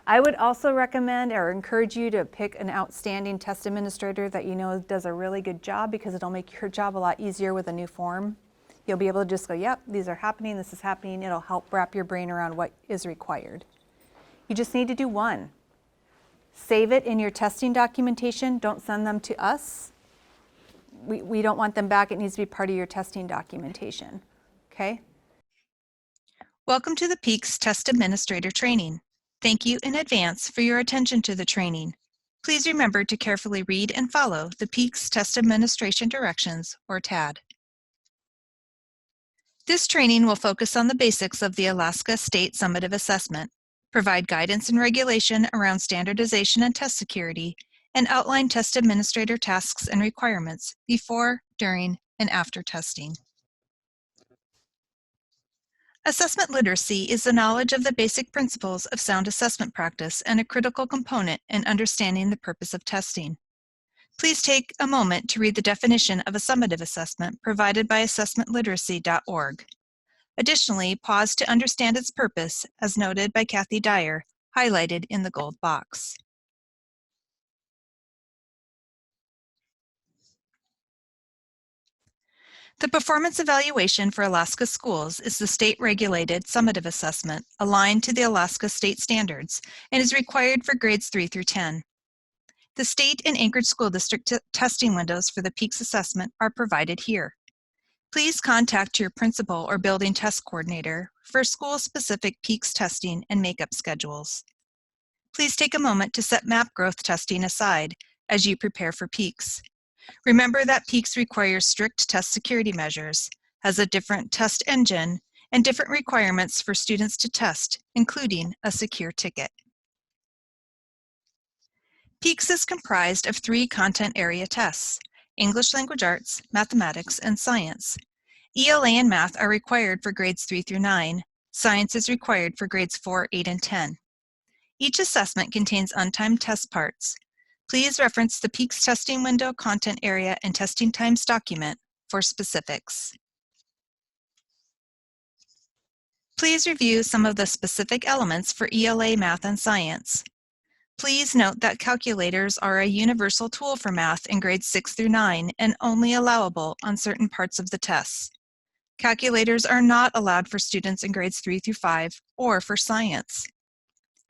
I would also recommend or encourage you to pick an outstanding test administrator that you know does a really good job, because it'll make your job a lot easier with a new form. You'll be able to just go, yep, these are happening, this is happening. It'll help wrap your brain around what is required. You just need to do one. Save it in your testing documentation. Don't send them to us. We don't want them back. It needs to be part of your testing documentation, okay? Welcome to the Peaks Test Administrator Training. Thank you in advance for your attention to the training. Please remember to carefully read and follow the Peaks Test Administration Directions, or TAD. This training will focus on the basics of the Alaska State Summative Assessment, provide guidance and regulation around standardization and test security, and outline test administrator tasks and requirements before, during, and after testing. Assessment literacy is the knowledge of the basic principles of sound assessment practice and a critical component in understanding the purpose of testing. Please take a moment to read the definition of a summative assessment provided by assessmentliteracy.org. Additionally, pause to understand its purpose, as noted by Kathy Dyer, highlighted in the gold box. The performance evaluation for Alaska schools is the state-regulated summative assessment aligned to the Alaska state standards and is required for grades 3 through 10. The state and Anchorage School District testing windows for the Peaks assessment are provided here. Please contact your principal or building test coordinator for school-specific Peaks testing and makeup schedules. Please take a moment to set map growth testing aside as you prepare for Peaks. Remember that Peaks requires strict test security measures, has a different test engine, and different requirements for students to test, including a secure ticket. Peaks is comprised of 3 content area tests: English Language Arts, Mathematics, and Science. ELA and Math are required for grades 3 through 9. Science is required for grades 4, 8, and 10. Each assessment contains untimed test parts. Please reference the Peaks testing window, content area, and testing times document for specifics. Please review some of the specific elements for ELA, Math, and Science. Please note that calculators are a universal tool for math in grades 6 through 9 and only allowable on certain parts of the tests. Calculators are not allowed for students in grades 3 through 5 or for science.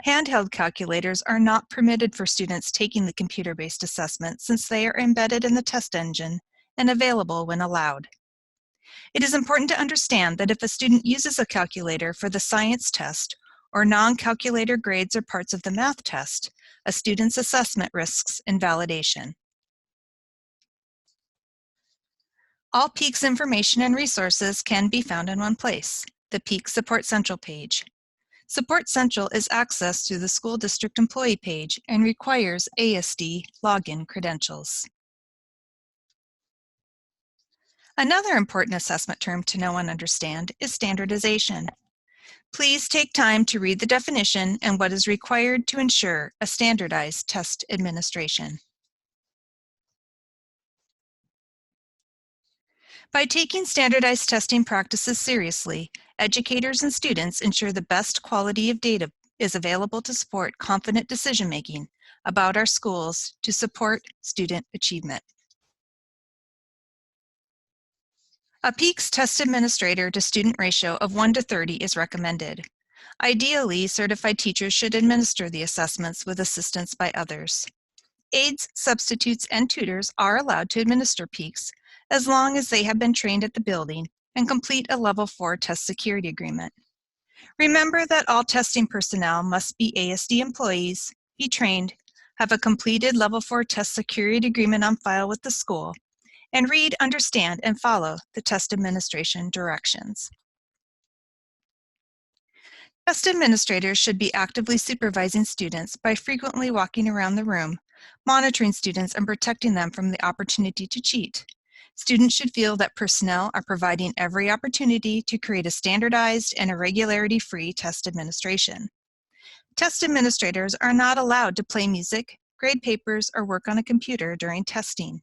Handheld calculators are not permitted for students taking the computer-based assessment since they are embedded in the test engine and available when allowed. It is important to understand that if a student uses a calculator for the science test or non-calculator grades or parts of the math test, a student's assessment risks invalidation. All Peaks information and resources can be found in one place, the Peaks Support Central page. Support Central is accessed through the school district employee page and requires ASD login credentials. Another important assessment term to know and understand is standardization. Please take time to read the definition and what is required to ensure a standardized test administration. By taking standardized testing practices seriously, educators and students ensure the best quality of data is available to support confident decision-making about our schools to support student achievement. A PEAKS test administrator to student ratio of 1 to 30 is recommended. Ideally, certified teachers should administer the assessments with assistance by others. Aides, substitutes, and tutors are allowed to administer PEAKS as long as they have been trained at the building and complete a Level 4 test security agreement. Remember that all testing personnel must be ASD employees, be trained, have a completed Level 4 test security agreement on file with the school, and read, understand, and follow the test administration directions. Test administrators should be actively supervising students by frequently walking around the room, monitoring students and protecting them from the opportunity to cheat. Students should feel that personnel are providing every opportunity to create a standardized and irregularity-free test administration. Test administrators are not allowed to play music, grade papers, or work on a computer during testing.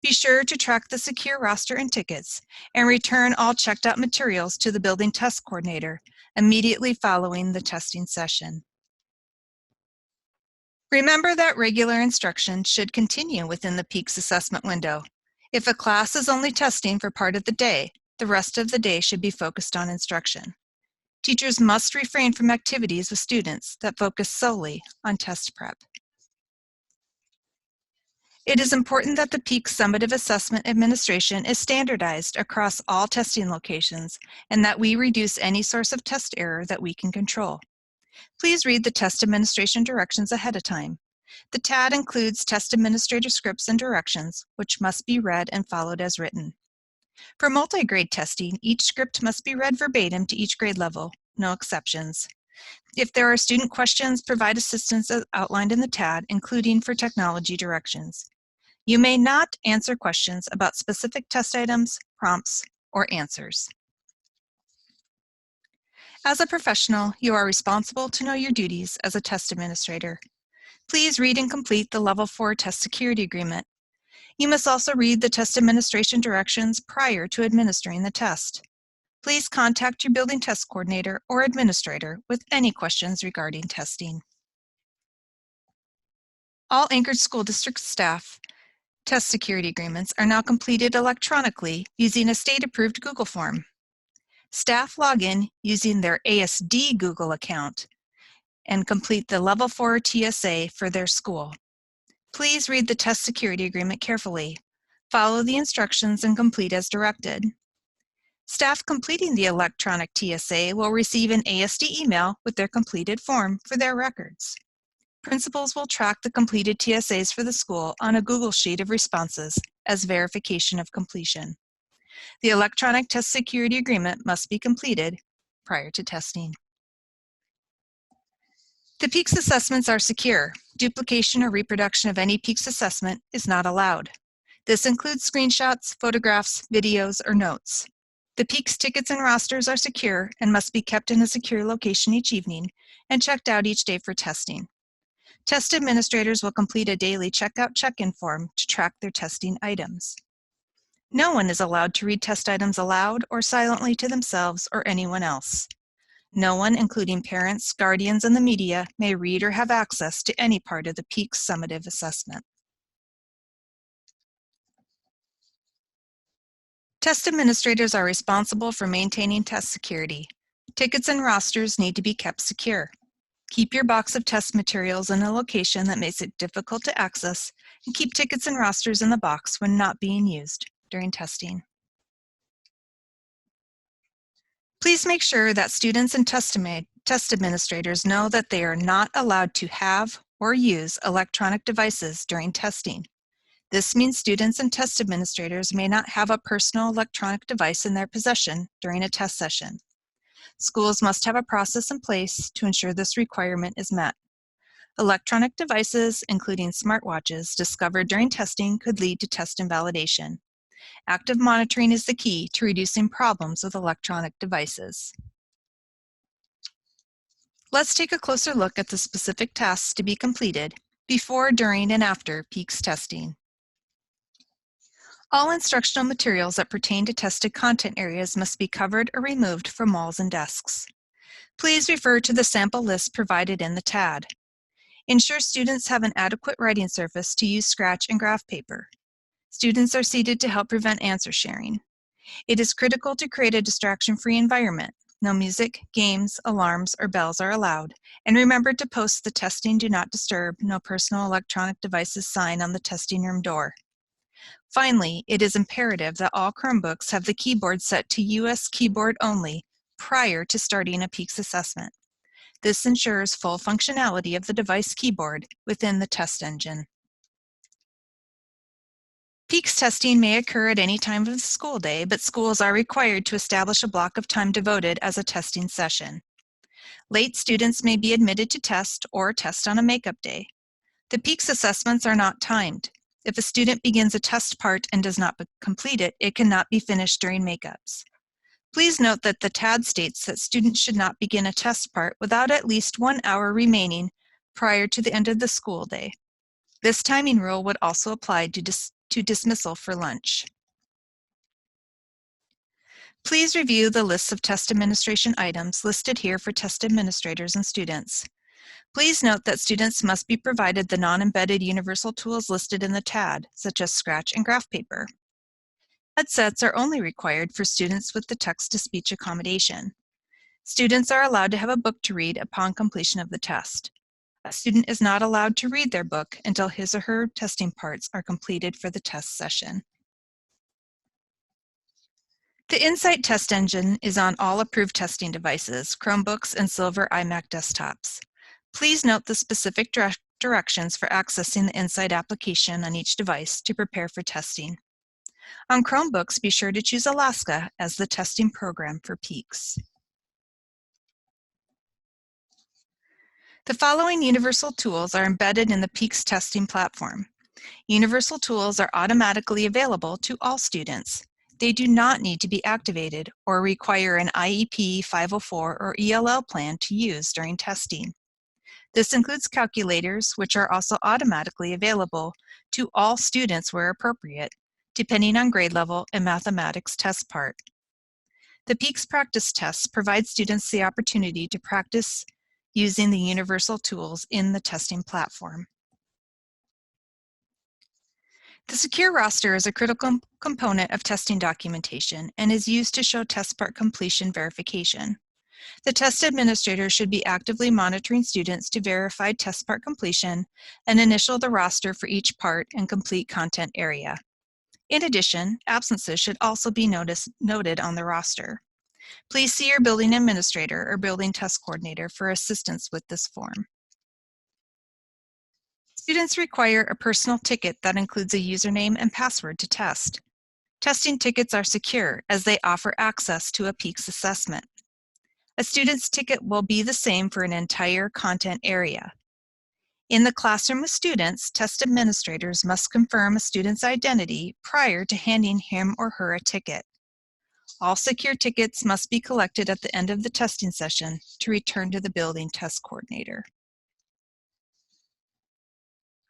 Be sure to track the secure roster and tickets and return all checked out materials to the building test coordinator immediately following the testing session. Remember that regular instruction should continue within the PEAKS assessment window. If a class is only testing for part of the day, the rest of the day should be focused on instruction. Teachers must refrain from activities with students that focus solely on test prep. It is important that the PEAKS summative assessment administration is standardized across all testing locations and that we reduce any source of test error that we can control. Please read the test administration directions ahead of time. The TAD includes test administrator scripts and directions, which must be read and followed as written. For multi-grade testing, each script must be read verbatim to each grade level, no exceptions. If there are student questions, provide assistance as outlined in the TAD, including for technology directions. You may not answer questions about specific test items, prompts, or answers. As a professional, you are responsible to know your duties as a test administrator. Please read and complete the Level 4 Test Security Agreement. You must also read the test administration directions prior to administering the test. Please contact your building test coordinator or administrator with any questions regarding testing. All Anchorage School District staff test security agreements are now completed electronically using a state-approved Google form. Staff log in using their ASD Google account and complete the Level 4 TSA for their school. Please read the test security agreement carefully. Follow the instructions and complete as directed. Staff completing the electronic TSA will receive an ASD email with their completed form for their records. Principals will track the completed TSAs for the school on a Google Sheet of responses as verification of completion. The electronic test security agreement must be completed prior to testing. The PEAKS assessments are secure. Duplication or reproduction of any PEAKS assessment is not allowed. This includes screenshots, photographs, videos, or notes. The PEAKS tickets and rosters are secure and must be kept in a secure location each evening and checked out each day for testing. Test administrators will complete a daily checkout check-in form to track their testing items. No one is allowed to read test items aloud or silently to themselves or anyone else. No one, including parents, guardians, and the media, may read or have access to any part of the PEAKS summative assessment. Test administrators are responsible for maintaining test security. Tickets and rosters need to be kept secure. Keep your box of test materials in a location that makes it difficult to access, and keep tickets and rosters in the box when not being used during testing. Please make sure that students and test administrators know that they are not allowed to have or use electronic devices during testing. This means students and test administrators may not have a personal electronic device in their possession during a test session. Schools must have a process in place to ensure this requirement is met. Electronic devices, including smartwatches, discovered during testing could lead to test invalidation. Active monitoring is the key to reducing problems with electronic devices. Let's take a closer look at the specific tasks to be completed before, during, and after PEAKS testing. All instructional materials that pertain to tested content areas must be covered or removed from walls and desks. Please refer to the sample list provided in the TAD. Ensure students have an adequate writing surface to use scratch and graph paper. Students are seated to help prevent answer sharing. It is critical to create a distraction-free environment. No music, games, alarms, or bells are allowed. And remember to post the testing do not disturb, no personal electronic devices sign on the testing room door. Finally, it is imperative that all Chromebooks have the keyboard set to US keyboard only prior to starting a PEAKS assessment. This ensures full functionality of the device keyboard within the test engine. PEAKS testing may occur at any time of the school day, but schools are required to establish a block of time devoted as a testing session. Late students may be admitted to test or test on a makeup day. The PEAKS assessments are not timed. If a student begins a test part and does not complete it, it cannot be finished during makeups. Please note that the TAD states that students should not begin a test part without at least 1 hour remaining prior to the end of the school day. This timing rule would also apply to dismissal for lunch. Please review the lists of test administration items listed here for test administrators and students. Please note that students must be provided the non-embedded universal tools listed in the TAD, such as scratch and graph paper. Headsets are only required for students with the text-to-speech accommodation. Students are allowed to have a book to read upon completion of the test. A student is not allowed to read their book until his or her testing parts are completed for the test session. The Insight test engine is on all approved testing devices, Chromebooks, and Silver iMac desktops. Please note the specific directions for accessing the Insight application on each device to prepare for testing. On Chromebooks, be sure to choose Alaska as the testing program for PEAKS. The following universal tools are embedded in the PEAKS testing platform. Universal tools are automatically available to all students. They do not need to be activated or require an IEP 504 or ELL plan to use during testing. This includes calculators, which are also automatically available to all students where appropriate, depending on grade level and mathematics test part. The PEAKS practice tests provide students the opportunity to practice using the universal tools in the testing platform. The secure roster is a critical component of testing documentation and is used to show test part completion verification. The test administrator should be actively monitoring students to verify test part completion and initial the roster for each part and complete content area. In addition, absences should also be noted on the roster. Please see your building administrator or building test coordinator for assistance with this form. Students require a personal ticket that includes a username and password to test. Testing tickets are secure as they offer access to a PEAKS assessment. A student's ticket will be the same for an entire content area. In the classroom with students, test administrators must confirm a student's identity prior to handing him or her a ticket. All secure tickets must be collected at the end of the testing session to return to the building test coordinator.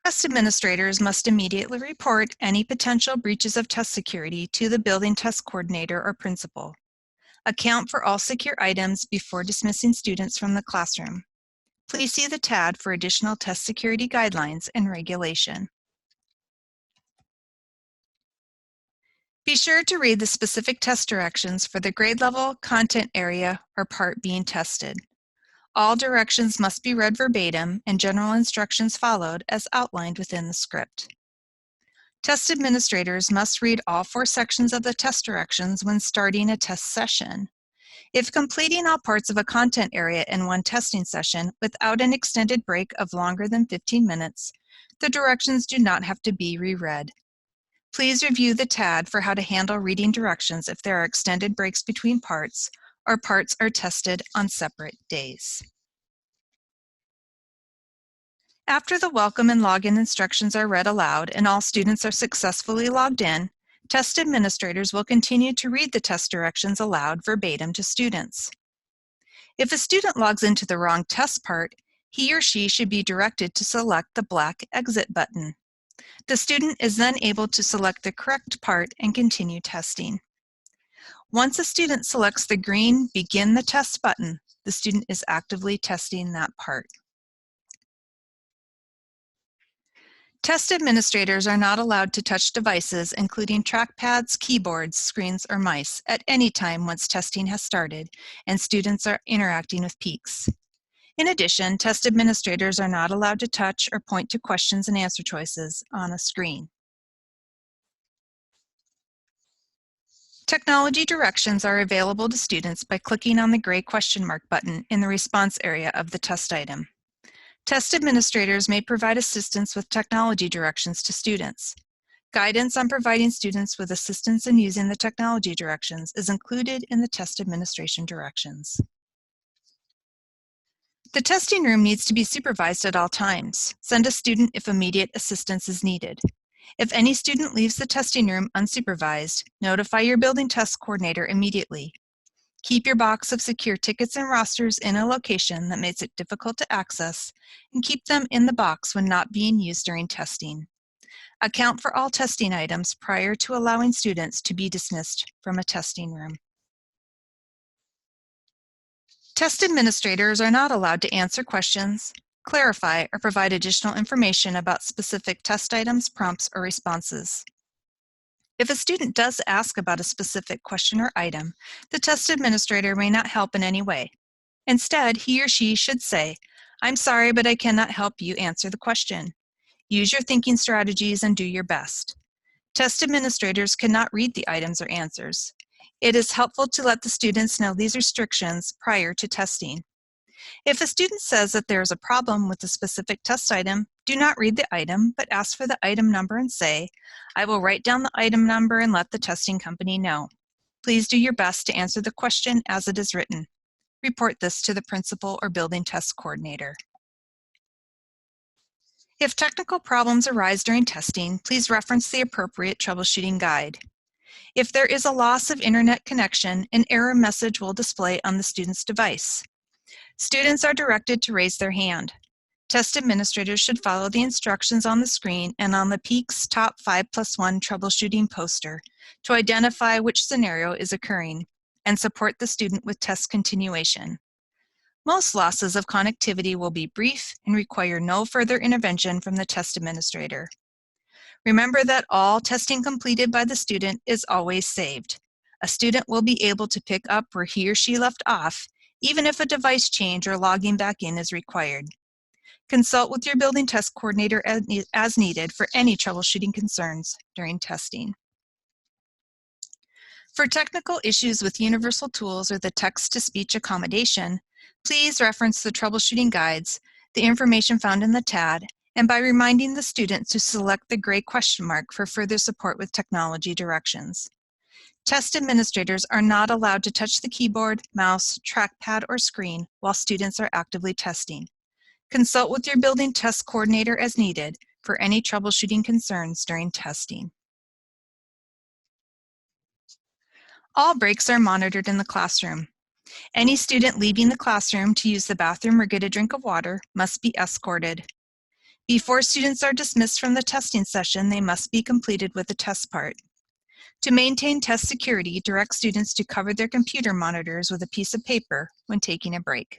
Test administrators must immediately report any potential breaches of test security to the building test coordinator or principal. Account for all secure items before dismissing students from the classroom. Please see the TAD for additional test security guidelines and regulation. Be sure to read the specific test directions for the grade level, content area, or part being tested. All directions must be read verbatim and general instructions followed as outlined within the script. Test administrators must read all 4 sections of the test directions when starting a test session. If completing all parts of a content area in one testing session without an extended break of longer than 15 minutes, the directions do not have to be reread. Please review the TAD for how to handle reading directions if there are extended breaks between parts or parts are tested on separate days. After the welcome and login instructions are read aloud and all students are successfully logged in, Test administrators will continue to read the test directions aloud verbatim to students. If a student logs into the wrong test part, he or she should be directed to select the black exit button. The student is then able to select the correct part and continue testing. Once a student selects the green Begin the Test button, the student is actively testing that part. Test administrators are not allowed to touch devices, including trackpads, keyboards, screens, or mice, at any time once testing has started and students are interacting with peaks. In addition, test administrators are not allowed to touch or point to questions and answer choices on a screen. Technology directions are available to students by clicking on the gray question mark button in the response area of the test item. Test administrators may provide assistance with technology directions to students. Guidance on providing students with assistance in using the technology directions is included in the test administration directions. The testing room needs to be supervised at all times. Send a student if immediate assistance is needed. If any student leaves the testing room unsupervised, notify your building test coordinator immediately. Keep your box of secure tickets and rosters in a location that makes it difficult to access, and keep them in the box when not being used during testing. Account for all testing items prior to allowing students to be dismissed from a testing room. Test administrators are not allowed to answer questions, clarify, or provide additional information about specific test items, prompts, or responses. If a student does ask about a specific question or item, the test administrator may not help in any way. Instead, he or she should say, "I'm sorry, but I cannot help you answer the question. Use your thinking strategies and do your best." Test administrators cannot read the items or answers. It is helpful to let the students know these restrictions prior to testing. If a student says that there is a problem with a specific test item, do not read the item, but ask for the item number and say, "I will write down the item number and let the testing company know. Please do your best to answer the question as it is written." Report this to the principal or building test coordinator. If technical problems arise during testing, please reference the appropriate troubleshooting guide. If there is a loss of internet connection, an error message will display on the student's device. Students are directed to raise their hand. Test administrators should follow the instructions on the screen and on the PEAKS Top 5+1 Troubleshooting Poster to identify which scenario is occurring and support the student with test continuation. Most losses of connectivity will be brief and require no further intervention from the test administrator. Remember that all testing completed by the student is always saved. A student will be able to pick up where he or she left off, even if a device change or logging back in is required. Consult with your building test coordinator as needed for any troubleshooting concerns during testing. For technical issues with universal tools or the text-to-speech accommodation, please reference the troubleshooting guides, the information found in the TAD, and by reminding the student to select the gray question mark for further support with technology directions. Test administrators are not allowed to touch the keyboard, mouse, trackpad, or screen while students are actively testing. Consult with your building test coordinator as needed for any troubleshooting concerns during testing. All breaks are monitored in the classroom. Any student leaving the classroom to use the bathroom or get a drink of water must be escorted. Before students are dismissed from the testing session, they must be completed with the test part. To maintain test security, direct students to cover their computer monitors with a piece of paper when taking a break.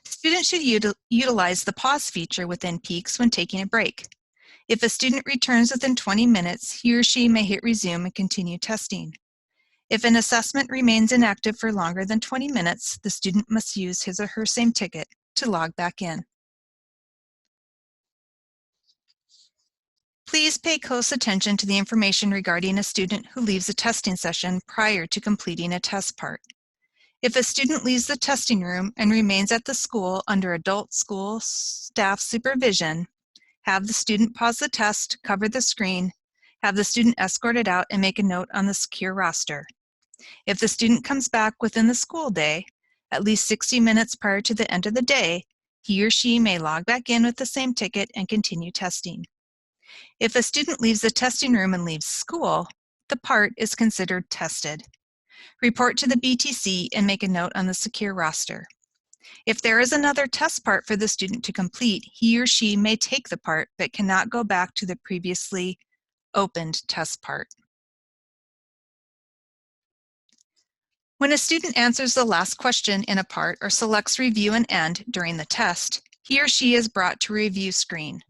Students should utilize the pause feature within PEAKS when taking a break. If a student returns within 20 minutes, he or she may hit resume and continue testing. If an assessment remains inactive for longer than 20 minutes, the student must use his or her same ticket to log back in. Please pay close attention to the information regarding a student who leaves a testing session prior to completing a test part. If a student leaves the testing room and remains at the school under adult school staff supervision, have the student pause the test, cover the screen, have the student escorted out, and make a note on the secure roster. If the student comes back within the school day, at least 60 minutes prior to the end of the day, he or she may log back in with the same ticket and continue testing. If a student leaves the testing room and leaves school, the part is considered tested. Report to the BTC and make a note on the secure roster. If there is another test part for the student to complete, he or she may take the part but cannot go back to the previously opened test part. When a student answers the last question in a part or selects Review and End during the test, he or she is brought to a review screen.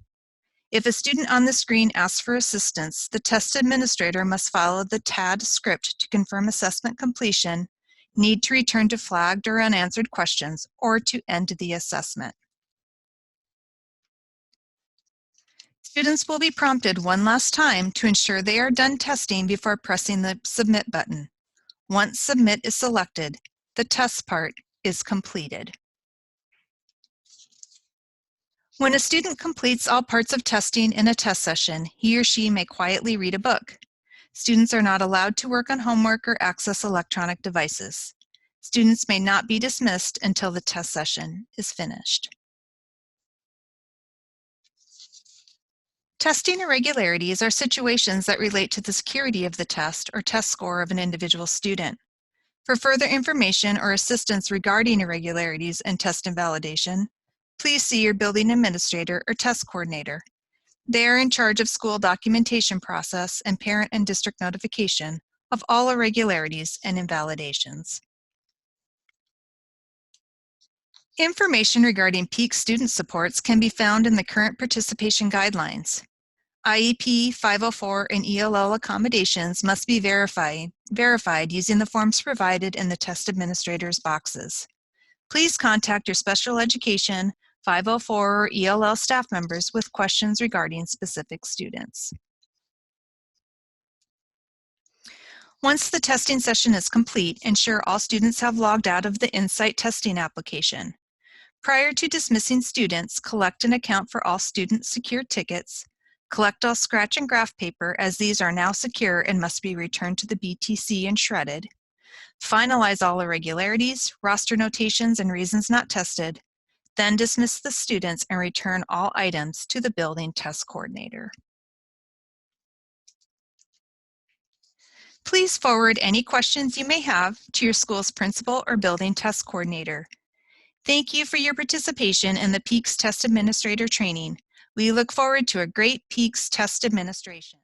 If a student on the screen asks for assistance, the test administrator must follow the TAD script to confirm assessment completion, need to return to flagged or unanswered questions, or to end the assessment. Students will be prompted one last time to ensure they are done testing before pressing the Submit button. Once Submit is selected, the test part is completed. When a student completes all parts of testing in a test session, he or she may quietly read a book. Students are not allowed to work on homework or access electronic devices. Students may not be dismissed until the test session is finished. Testing irregularities are situations that relate to the security of the test or test score of an individual student. For further information or assistance regarding irregularities and test invalidation, please see your building administrator or test coordinator. They are in charge of school documentation process and parent and district notification of all irregularities and invalidations. Information regarding peak student supports can be found in the current participation guidelines. IEP 504 and ELL accommodations must be verified using the forms provided in the test administrator's boxes. Please contact your special education, 504 or ELL staff members with questions regarding specific students. Once the testing session is complete, ensure all students have logged out of the Insight testing application. Prior to dismissing students, collect and account for all student secure tickets, collect all scratch and graph paper as these are now secure and must be returned to the BTC and shredded, finalize all irregularities, roster notations, and reasons not tested, then dismiss the students and return all items to the building test coordinator. Please forward any questions you may have to your school's principal or building test coordinator. Thank you for your participation in the PEAKS Test Administrator training. We look forward to a great PEAKS test administration.